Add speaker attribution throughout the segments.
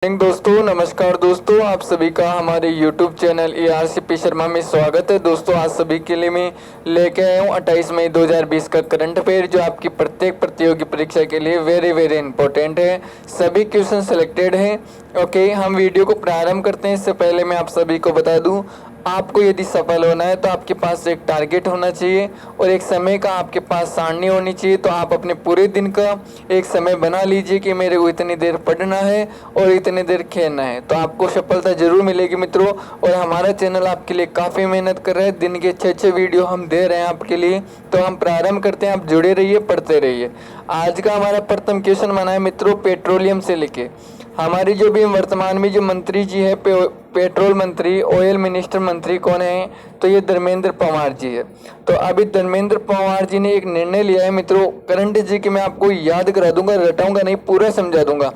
Speaker 1: दोस्तों नमस्कार दोस्तों, आप सभी का हमारे YouTube चैनल ARCP शर्मा में स्वागत है। दोस्तों आज सभी के लिए मैं लेके आया हूँ 28 मई 2020 का करंट अफेयर, जो आपकी प्रत्येक प्रतियोगी परीक्षा के लिए वेरी इंपॉर्टेंट है। सभी क्वेश्चन सिलेक्टेड हैं। ओके, हम वीडियो को प्रारंभ करते हैं। इससे पहले मैं आप सभी को बता दूं, आपको यदि सफल होना है तो आपके पास एक टारगेट होना चाहिए और एक समय का आपके पास सारणी होनी चाहिए। तो आप अपने पूरे दिन का एक समय बना लीजिए कि मेरे को इतनी देर पढ़ना है और इतनी देर खेलना है, तो आपको सफलता जरूर मिलेगी मित्रों। और हमारा चैनल आपके लिए काफ़ी मेहनत कर रहा है, दिन के 6 वीडियो हम दे रहे हैं आपके लिए। तो हम प्रारंभ करते हैं, आप जुड़े रहिए, पढ़ते रहिए। आज का हमारा प्रथम क्वेश्चन बना है मित्रों पेट्रोलियम से लेके। हमारी जो भी वर्तमान में जो मंत्री जी है पेट्रोल मंत्री, ऑयल मिनिस्टर मंत्री कौन है, तो ये धर्मेंद्र पवार जी है। तो अभी धर्मेंद्र पवार जी ने एक निर्णय लिया है मित्रों, करंट जी की मैं आपको याद करा दूंगा, रटाऊंगा नहीं, पूरा समझा दूंगा।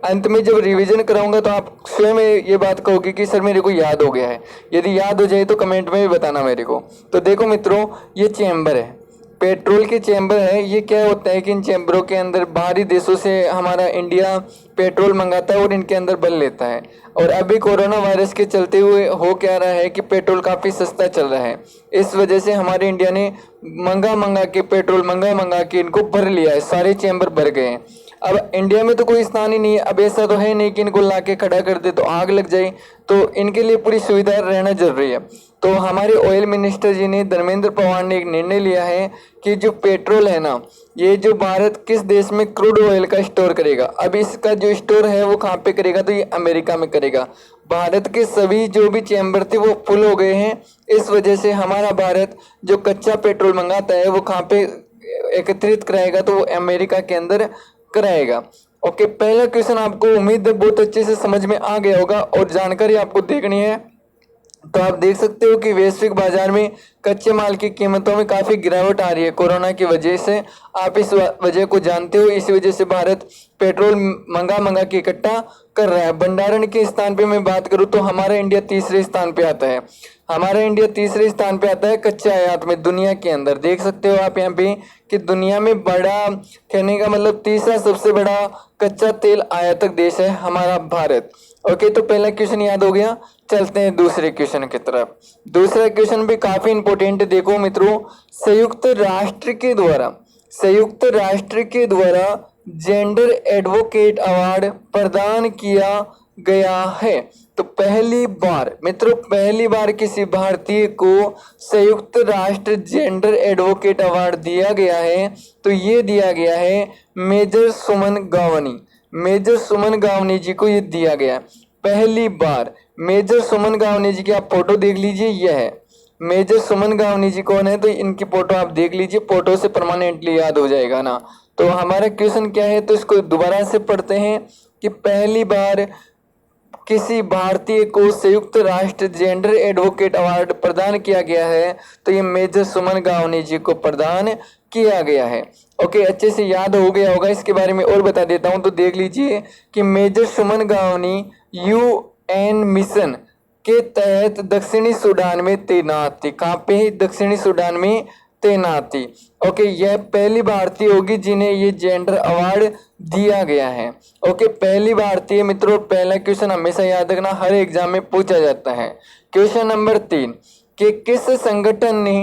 Speaker 1: अंत में जब रिवीजन कराऊंगा तो आप स्वयं ये बात कहोगे कि सर मेरे को याद हो गया है। यदि याद हो जाए तो कमेंट में भी बताना मेरे को। तो देखो मित्रों, ये चैम्बर है, पेट्रोल के चैम्बर है। ये क्या होता है कि इन चैम्बरों के अंदर बाहरी देशों से हमारा इंडिया पेट्रोल मंगाता है और इनके अंदर भर लेता है। और अभी कोरोना वायरस के चलते हुए हो क्या रहा है कि पेट्रोल काफ़ी सस्ता चल रहा है। इस वजह से हमारे इंडिया ने पेट्रोल मंगा के इनको भर लिया है, सारे चैम्बर भर गए हैं। अब इंडिया में तो कोई स्थान ही नहीं है। अब ऐसा तो है नहीं कि इनको ला के खड़ा कर दे तो आग लग जाए, तो इनके लिए पूरी सुविधा रहना जरूरी है। तो हमारे ऑयल मिनिस्टर जी ने, धर्मेंद्र पवार ने एक निर्णय लिया है कि जो पेट्रोल है ना, ये जो भारत किस देश में क्रूड ऑयल का स्टोर करेगा। अब इसका जो स्टोर है वो कहाँ पे करेगा, तो ये अमेरिका में करेगा। भारत के सभी जो भी चैम्बर थे वो फुल हो गए हैं। इस वजह से हमारा भारत जो कच्चा पेट्रोल मंगाता है वो कहाँ पे एकत्रित कराएगा, तो वो अमेरिका के अंदर कराएगा। ओके, पहला क्वेश्चन आपको उम्मीद है बहुत अच्छे से समझ में आ गया होगा और जानकारी आपको देखनी है। तो आप देख सकते हो कि वैश्विक बाजार में कच्चे माल की कीमतों में काफ़ी गिरावट आ रही है कोरोना की वजह से। आप इस वजह को जानते हो। इसी वजह से भारत पेट्रोल मंगा के इकट्ठा कर रहा है। भंडारण के स्थान पे मैं बात करूं तो हमारा इंडिया तीसरे स्थान पे आता है। हमारा इंडिया तीसरे स्थान पे आता है कच्चे आयात में दुनिया के अंदर। देख सकते हो आप यहाँ पे कि दुनिया में बड़ा, कहने का मतलब तीसरा सबसे बड़ा कच्चा तेल आयातक देश है हमारा भारत। ओके, तो पहला क्वेश्चन याद हो गया। चलते हैं दूसरे क्वेश्चन की तरफ। दूसरा क्वेश्चन भी काफी इंपॉर्टेंट है। देखो मित्रों, संयुक्त राष्ट्र के द्वारा जेंडर एडवोकेट अवार्ड प्रदान किया गया है। तो पहली बार मित्रों, पहली बार किसी भारतीय को संयुक्त राष्ट्र जेंडर एडवोकेट अवार्ड दिया गया है। तो ये दिया गया है मेजर सुमन गावनी जी को ये दिया गया पहली बार। मेजर सुमन गावनी जी की आप फोटो देख लीजिए, यह है मेजर सुमन गावनी जी कौन है, तो इनकी फोटो आप देख लीजिए, फोटो से परमानेंटली याद हो जाएगा ना। तो हमारा क्वेश्चन क्या है, तो इसको दोबारा से पढ़ते हैं कि पहली बार किसी भारतीय को संयुक्त राष्ट्र जेंडर एडवोकेट अवार्ड प्रदान किया गया है, तो ये मेजर सुमन गावनी जी को प्रदान किया गया है। ओके, अच्छे से याद हो गया होगा। इसके बारे में और बता देता हूं, तो देख लीजिए कि मेजर सुमन गावनी UN मिशन के तहत दक्षिणी सूडान में तैनात थी। कहाँ पे? दक्षिणी सूडान में तैनात थी। ओके, यह पहली भारतीय होगी जिन्हें ये जेंडर अवार्ड दिया गया है। ओके, पहली भारतीय मित्रों। पहला क्वेश्चन हमेशा याद रखना, हर एग्जाम में पूछा जाता है। क्वेश्चन नंबर 3 कि किस संगठन ने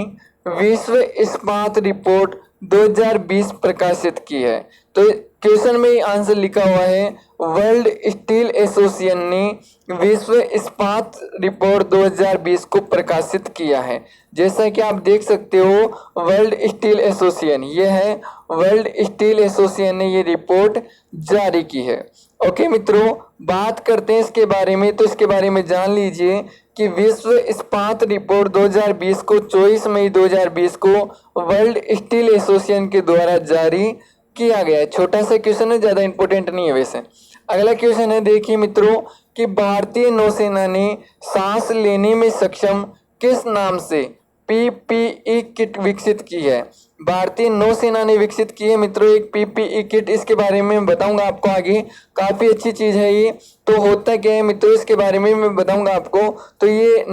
Speaker 1: विश्व इस्पात रिपोर्ट 2020 प्रकाशित की है। तो क्वेश्चन में आंसर लिखा हुआ है वर्ल्ड स्टील एसोसिएशन ने विश्व इस्पात रिपोर्ट 2020 को प्रकाशित किया है। जैसा कि आप देख सकते हो वर्ल्ड स्टील एसोसिएशन, ये है वर्ल्ड स्टील एसोसिएशन ने ये रिपोर्ट जारी की है। ओके मित्रों, बात करते हैं इसके बारे में। तो इसके बारे में जान लीजिए कि विश्व इस्पात रिपोर्ट 2020 को 24 मई 2020 को वर्ल्ड स्टील एसोसिएशन के द्वारा जारी किया गया है। छोटा सा क्वेश्चन है, ज्यादा इंपॉर्टेंट नहीं है वैसे। अगला क्वेश्चन है, देखिए मित्रों कि भारतीय नौसेना ने सांस लेने में सक्षम किस नाम से PPE किट विकसित की है। भारतीय नौसेना ने विकसित की है मित्रों एक PPE किट। इसके बारे में बताऊंगा आपको आगे, काफी अच्छी चीज है ये। तो होता क्या है मित्रों, इसके बारे में मैं बताऊंगा आपको। तो ये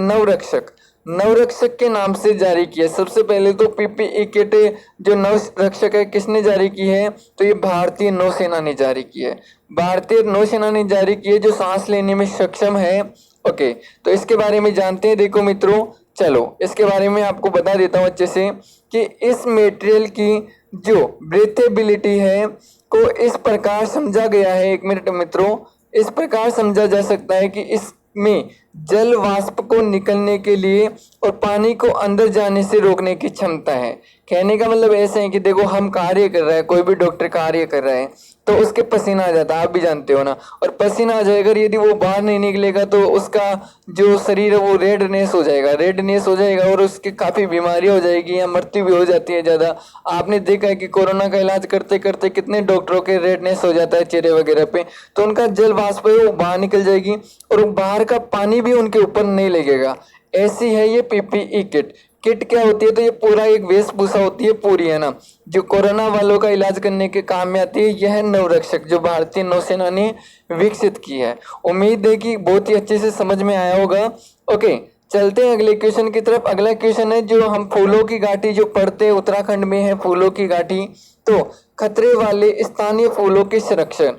Speaker 1: नवरक्षक के नाम से जारी किया। सबसे पहले तो PPE किट जो नवरक्षक है किसने जारी की है, तो ये भारतीय नौसेना ने जारी की है। भारतीय नौसेना ने जारी किए जो सांस लेने में सक्षम है। ओके, तो इसके बारे में जानते हैं। देखो मित्रों, चलो इसके बारे में आपको बता देता हूँ अच्छे से कि इस मटेरियल की जो ब्रीथेबिलिटी है को इस प्रकार समझा गया है। एक मिनट मित्रों, इस प्रकार समझा जा सकता है कि इसमें जल वाष्प को निकलने के लिए और पानी को अंदर जाने से रोकने की क्षमता है। कहने का मतलब ऐसे है कि देखो हम कार्य कर रहे हैं, कोई भी डॉक्टर कार्य कर रहा है तो उसके पसीना आ जाता है, आप भी जानते हो ना। और पसीना आ जाएगा, यदि वो बाहर नहीं निकलेगा तो उसका जो शरीर है वो रेडनेस हो जाएगा, रेडनेस हो जाएगा और उसकी काफ़ी बीमारी हो जाएगी या मृत्यु भी हो जाती है ज़्यादा। आपने देखा है कि कोरोना का इलाज करते करते कितने डॉक्टरों के रेडनेस हो जाता है चेहरे वगैरह पे, तो उनका जल वाष्प है वो बाहर निकल जाएगी और बाहर का पानी भी उनके ऊपर नहीं लगेगा। ऐसी है ये पीपीई किट। किट क्या होती है? तो ये पूरा एक वेशभूषा होती है पूरी, है ना, जो कोरोना वालों का इलाज करने के काम में आती है। यह नवरक्षक जो भारतीय नौसेना ने विकसित की है। उम्मीद है कि बहुत ही अच्छे से समझ में आया होगा। ओके, चलते हैं अगले क्वेश्चन की तरफ। अगला क्वेश्चन है जो हम फूलों की घाटी जो पढ़ते हैं, उत्तराखंड में है फूलों की घाटी, तो खतरे वाले स्थानीय फूलों के संरक्षण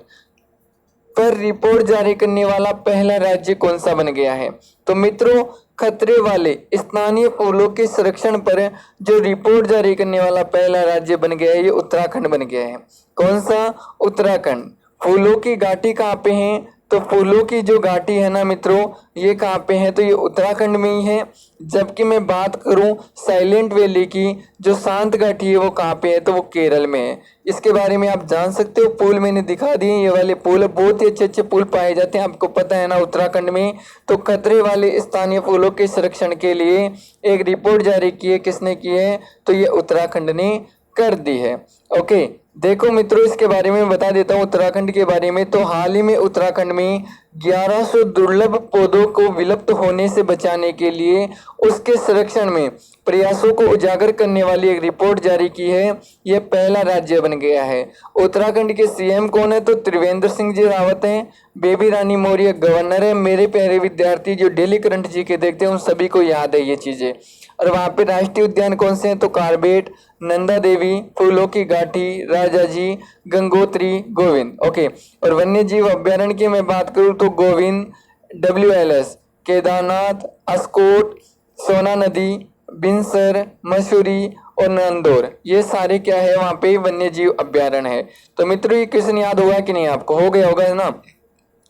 Speaker 1: पर रिपोर्ट जारी करने वाला पहला राज्य कौन सा बन गया है? तो मित्रों, खतरे वाले स्थानीय फूलों के संरक्षण पर जो रिपोर्ट जारी करने वाला पहला राज्य बन गया है, ये उत्तराखंड बन गया है। कौन सा? उत्तराखंड। फूलों की घाटी कहाँ पे है? तो फूलों की जो घाटी है ना मित्रों, ये कहाँ पे है? तो ये उत्तराखंड में ही है। जबकि मैं बात करूं साइलेंट वैली की, जो शांत घाटी है, वो कहाँ पे है? तो वो केरल में है। इसके बारे में आप जान सकते हो। पुल मैंने दिखा दिए, ये वाले पुल बहुत ही अच्छे अच्छे पुल पाए जाते हैं, आपको पता है ना उत्तराखंड में। तो खतरे वाले स्थानीय फूलों के संरक्षण के लिए एक रिपोर्ट जारी की है, किसने की है? तो ये उत्तराखंड ने कर दी है। ओके, देखो मित्रों, इसके बारे में बता देता हूँ उत्तराखंड के बारे में। तो हाल ही में उत्तराखंड में 1100 दुर्लभ पौधों को विलुप्त होने से बचाने के लिए उसके संरक्षण में प्रयासों को उजागर करने वाली एक रिपोर्ट जारी की है। यह पहला राज्य बन गया है। उत्तराखंड के सीएम कौन है? तो त्रिवेंद्र सिंह जी रावत हैं। बेबी रानी मौर्य गवर्नर है। मेरे प्यारे विद्यार्थी जो डेली करंट जीके देखते हैं उन सभी को याद है ये चीजें। और वहाँ पे राष्ट्रीय उद्यान कौन से हैं? तो कार्बेट, नंदा देवी, फूलों की घाटी, राजाजी, गंगोत्री, गोविंद। ओके, और वन्य जीव अभ्यारण्य की मैं बात करूँ तो गोविंद, WLS, केदारनाथ, अस्कोट, सोना नदी, बिनसर, मसूरी और नंदौर, ये सारे क्या है वहाँ पे वन्य जीव अभ्यारण्य है। तो मित्रों, ये क्वेश्चन याद होगा कि नहीं? आपको हो गया होगा ना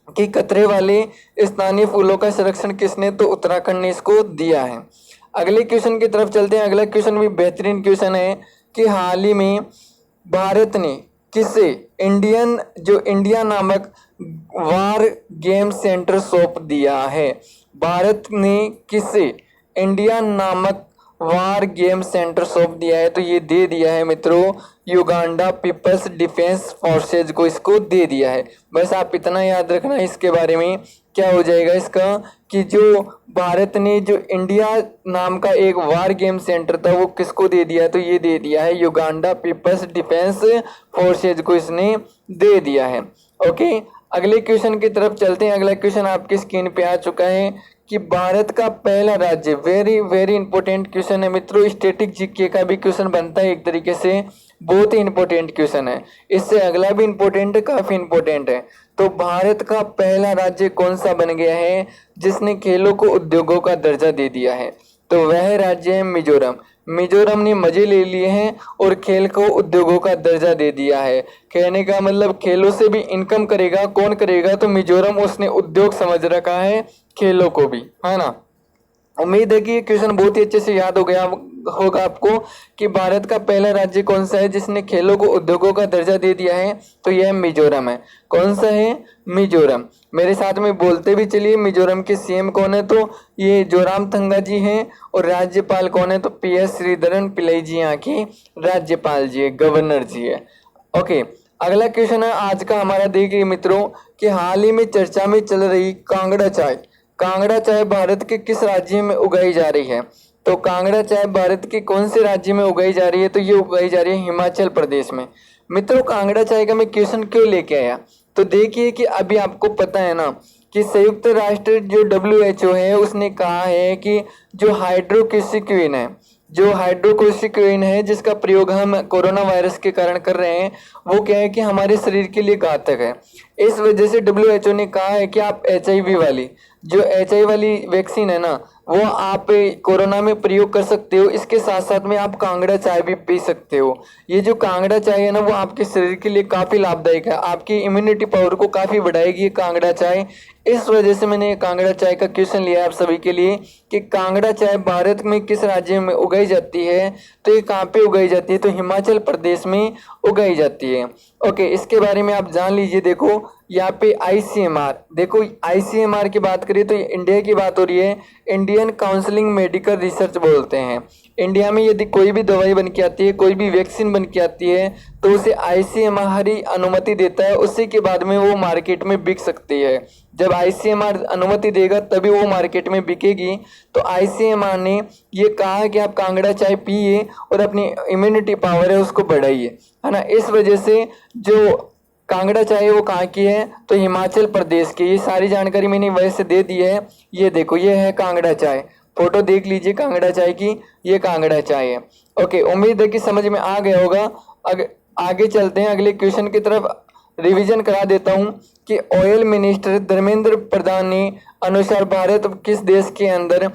Speaker 1: कि खतरे वाले स्थानीय फूलों का संरक्षण किसने? तो उत्तराखंड ने इसको दिया है। अगले क्वेश्चन की तरफ चलते हैं। अगला क्वेश्चन भी बेहतरीन क्वेश्चन है कि हाल ही में भारत ने किसे इंडिया नामक वार गेम सेंटर सौंप दिया है? भारत ने किसे इंडिया नामक वार गेम सेंटर सौंप दिया है? तो ये दे दिया है मित्रों, युगांडा पीपल्स डिफेंस फोर्सेज को इसको दे दिया है। बस आप इतना याद रखना इसके बारे में। क्या हो जाएगा इसका कि जो भारत ने जो इंडिया नाम का एक वार गेम सेंटर था वो किसको दे दिया है? तो ये दे दिया है युगांडा पीपल्स डिफेंस फोर्सेज को इसने दे दिया है। ओके, अगले क्वेश्चन की तरफ चलते हैं। अगला क्वेश्चन आपकी स्क्रीन पे आ चुका है कि भारत का पहला राज्य, वेरी वेरी इंपॉर्टेंट क्वेश्चन है मित्रों। स्टैटिक जीके का भी क्वेश्चन बनता है एक तरीके से, बहुत ही इंपॉर्टेंट क्वेश्चन है। इससे अगला भी इंपॉर्टेंट है, काफी इंपॉर्टेंट है। तो भारत का पहला राज्य कौन सा बन गया है जिसने खेलों को उद्योगों का दर्जा दे दिया है? तो वह राज्य है मिजोरम। मिजोरम ने मजे ले लिए हैं और खेल को उद्योगों का दर्जा दे दिया है। कहने का मतलब खेलों से भी इनकम करेगा, कौन करेगा? तो मिजोरम, उसने उद्योग समझ रखा है खेलों को भी, है ना। उम्मीद है कि ये क्वेश्चन बहुत ही अच्छे से याद हो गया होगा आपको कि भारत का पहला राज्य कौन सा है जिसने खेलों को उद्योगों का दर्जा दे दिया है? तो यह मिजोरम है। कौन सा है? मिजोरम। मेरे साथ में बोलते भी चलिए। मिजोरम के सीएम कौन है? तो ये जोरामथंगा जी हैं। और राज्यपाल कौन है? तो PS श्रीधरन पिल्लई जी यहाँ की राज्यपाल जी है, गवर्नर जी है। ओके, अगला क्वेश्चन है आज का हमारा, देखिए मित्रों कि हाल ही में चर्चा में चल रही कांगड़ा चाय। कांगड़ा चाय भारत के किस राज्य में उगाई जा रही है? तो कांगड़ा चाय भारत के कौन से राज्य में उगाई जा रही है? तो ये उगाई जा रही है हिमाचल प्रदेश में। मित्रों, कांगड़ा चाय का मैं क्वेश्चन क्यों लेके आया? तो देखिए कि अभी आपको पता है ना कि संयुक्त राष्ट्र जो WHO है उसने कहा है कि जो हाइड्रोक्सीक्लोरोक्विन है, जो हाइड्रोक्सीक्लोरोक्विन है जिसका प्रयोग हम कोरोना वायरस के कारण कर रहे हैं, वो क्या है कि हमारे शरीर के लिए घातक है। इस वजह से WHO ने कहा है कि आप HIV वाली जो HIV वाली वैक्सीन है ना, वो आप कोरोना में प्रयोग कर सकते हो। इसके साथ साथ में आप कांगड़ा चाय भी पी सकते हो। ये जो कांगड़ा चाय है ना, वो आपके शरीर के लिए काफ़ी लाभदायक है, आपकी इम्यूनिटी पावर को काफ़ी बढ़ाएगी ये कांगड़ा चाय। इस वजह से मैंने कांगड़ा चाय का क्वेश्चन लिया है आप सभी के लिए कि कांगड़ा चाय भारत में किस राज्य में उगाई जाती है। तो ये कहाँ पे उगाई जाती है, तो हिमाचल प्रदेश में उगाई जाती है। ओके, इसके बारे में आप जान लीजिए। देखो यहाँ पे ICMR, देखो ICMR की बात करिए तो इंडिया की बात हो रही है, इंडियन काउंसिलिंग मेडिकल रिसर्च बोलते हैं। इंडिया में यदि कोई भी दवाई बन के आती है, कोई भी वैक्सीन बन के आती है, तो उसे ICMR ही अनुमति देता है। उसी के बाद में वो मार्केट में बिक सकती है। जब ICMR अनुमति देगा तभी वो मार्केट में बिकेगी। तो ICMR ने ये कहा है कि आप कांगड़ा चाय पिए और अपनी इम्यूनिटी पावर है उसको बढ़ाइए, है ना। इस वजह से जो कांगड़ा चाय है वो कहाँ की है, तो हिमाचल प्रदेश की। ये सारी जानकारी मैंने वैसे दे दी है। ये देखो, ये है कांगड़ा चाय, फोटो देख लीजिए कांगड़ा चाय की, ये कांगड़ा चाय है। ओके, उम्मीद है कि समझ में आ गया होगा। आगे चलते हैं अगले क्वेश्चन की तरफ। रिवीजन करा देता हूँ कि ऑयल मिनिस्टर धर्मेंद्र प्रधान ने अनुसार भारत किस देश के अंदर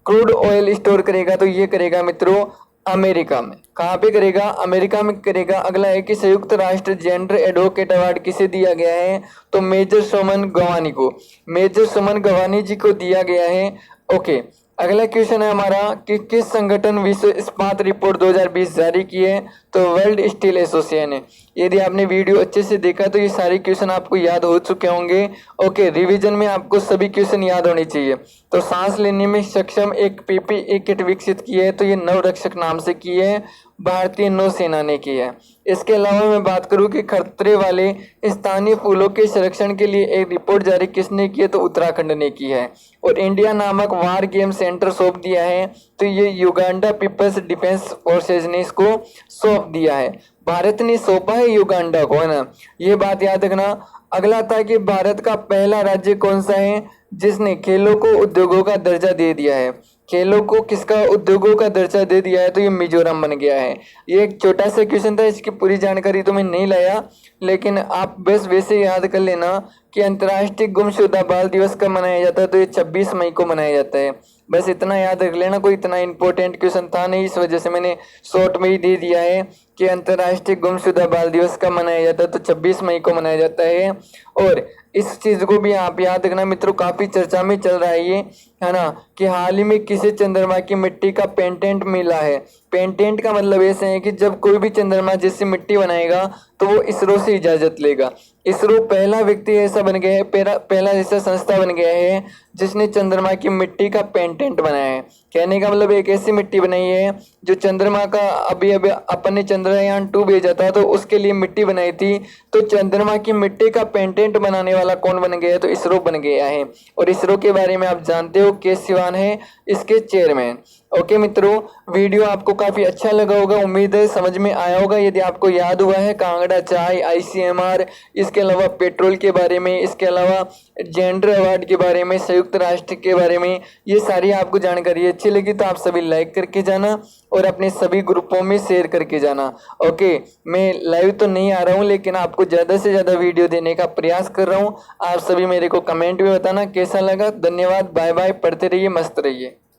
Speaker 1: क्रूड ऑयल स्टोर करेगा, तो ये करेगा मित्रों अमेरिका में। कहाँ पे करेगा, अमेरिका में करेगा। अगला है कि संयुक्त राष्ट्र जेंडर एडवोकेट अवार्ड किसे दिया गया है, तो मेजर सुमन गवानी को, मेजर सुमन गवानी जी को दिया गया है। ओके, अगला क्वेश्चन है हमारा कि किस संगठन विश्व इस्पात रिपोर्ट 2020 जारी की है, तो वर्ल्ड स्टील एसोसिएशन है। यदि आपने वीडियो अच्छे से देखा तो ये सारे क्वेश्चन आपको याद हो चुके होंगे। ओके, रिवीजन में आपको सभी क्वेश्चन याद होने चाहिए। तो सांस लेने में सक्षम एक PPE किट विकसित की है, तो ये नवरक्षक नाम से की है, भारतीय नौसेना ने की है। इसके अलावा मैं बात करूं कि खतरे वाले स्थानीय फूलों के संरक्षण के लिए एक रिपोर्ट जारी किसने की है, तो उत्तराखंड ने की है। और इंडिया नामक वार गेम सेंटर सौंप दिया है, तो ये युगांडा पीपल्स डिफेंस फोर्सेज ने इसको सौंप दिया है। भारत ने सौंपा है युगांडा को, है ना, ये बात याद रखना। अगला था कि भारत का पहला राज्य कौन सा है जिसने खेलों को उद्योगों का दर्जा दे दिया है। खेलों को किसका उद्योगों का दर्जा दे दिया है, तो ये मिजोरम बन गया है। ये एक छोटा सा क्वेश्चन था, इसकी पूरी जानकारी तो मैं नहीं लाया, लेकिन आप बस वैसे याद कर लेना कि अंतर्राष्ट्रीय गुमशुदा बाल दिवस कब मनाया जाता है, तो ये 26 मई को मनाया जाता है। बस इतना याद रख लेना, कोई इतना इंपॉर्टेंट क्वेश्चन था नहीं, इस वजह से मैंने शॉर्ट में ही दे दिया है कि अंतर्राष्ट्रीय गुमशुदा बाल दिवस कब मनाया जाता है, तो 26 मई को मनाया जाता है। और इस चीज़ को भी आप याद रखना मित्रों, काफ़ी चर्चा में चल रहा है ये, है ना, कि हाल ही में किसे चंद्रमा की मिट्टी का पेटेंट मिला है। पेटेंट का मतलब ऐसे है कि जब कोई भी चंद्रमा जैसी मिट्टी बनाएगा तो वो इसरो से इजाज़त लेगा। इसरो पहला व्यक्ति ऐसा बन गया है, पहला ऐसा संस्था बन गया है जिसने चंद्रमा की मिट्टी का पेटेंट बनाया है। कहने का मतलब एक ऐसी मिट्टी बनाई है जो चंद्रमा का अभी अपन ने चंद्रयान 2 भेजा था तो उसके लिए मिट्टी बनाई थी। तो चंद्रमा की मिट्टी का पेटेंट बनाने वाला कौन बन गया है, तो इसरो बन गया है। और इसरो के बारे में आप जानते हो के सिवान है इसके चेयरमैन। ओके मित्रों, वीडियो आपको काफ़ी अच्छा लगा होगा, उम्मीद है समझ में आया होगा। यदि आपको याद हुआ है कांगड़ा चाय, ICMR, इसके अलावा पेट्रोल के बारे में, इसके अलावा जेंडर अवार्ड के बारे में, संयुक्त राष्ट्र के बारे में, ये सारी आपको जानकारी अच्छी लगी तो आप सभी लाइक करके जाना और अपने सभी ग्रुपों में शेयर करके जाना। ओके, मैं लाइव तो नहीं आ रहा हूँ लेकिन आपको ज़्यादा से ज़्यादा वीडियो देने का प्रयास कर रहा हूँ। आप सभी मेरे को कमेंट में बताना कैसा लगा। धन्यवाद, बाय बाय, पढ़ते रहिए, मस्त रहिए।